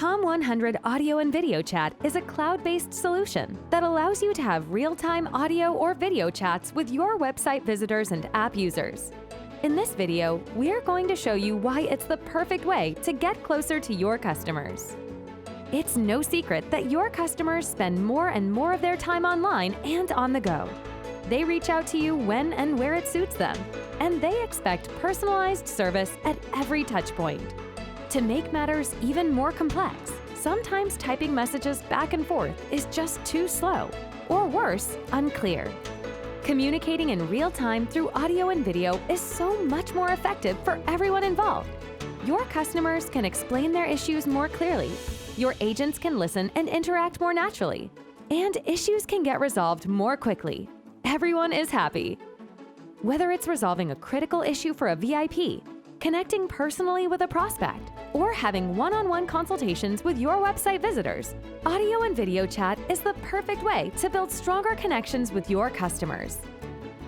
Comm100 Audio and Video Chat is a cloud-based solution that allows you to have real-time audio or video chats with your website visitors and app users. In this video, we're going to show you why it's the perfect way to get closer to your customers. It's no secret that your customers spend more and more of their time online and on the go. They reach out to you when and where it suits them, and they expect personalized service at every touchpoint. To make matters even more complex, sometimes typing messages back and forth is just too slow, or worse, unclear. Communicating in real time through audio and video is so much more effective for everyone involved. Your customers can explain their issues more clearly, your agents can listen and interact more naturally, and issues can get resolved more quickly. Everyone is happy. Whether it's resolving a critical issue for a VIP, connecting personally with a prospect, or having one-on-one consultations with your website visitors, audio and video chat is the perfect way to build stronger connections with your customers.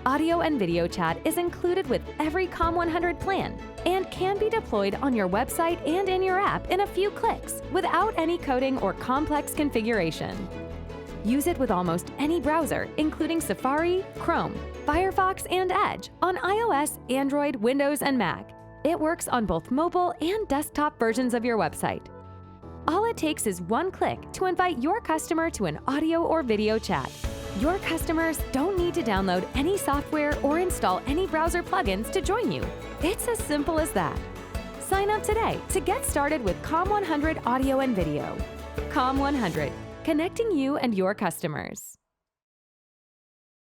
Audio and video chat is included with every Comm100 plan and can be deployed on your website and in your app in a few clicks without any coding or complex configuration. Use it with almost any browser, including Safari, Chrome, Firefox, and Edge on iOS, Android, Windows, and Mac. It works on both mobile and desktop versions of your website. All it takes is one click to invite your customer to an audio or video chat. Your customers don't need to download any software or install any browser plugins to join you. It's as simple as that. Sign up today to get started with Comm100 Audio and Video. Comm100, connecting you and your customers.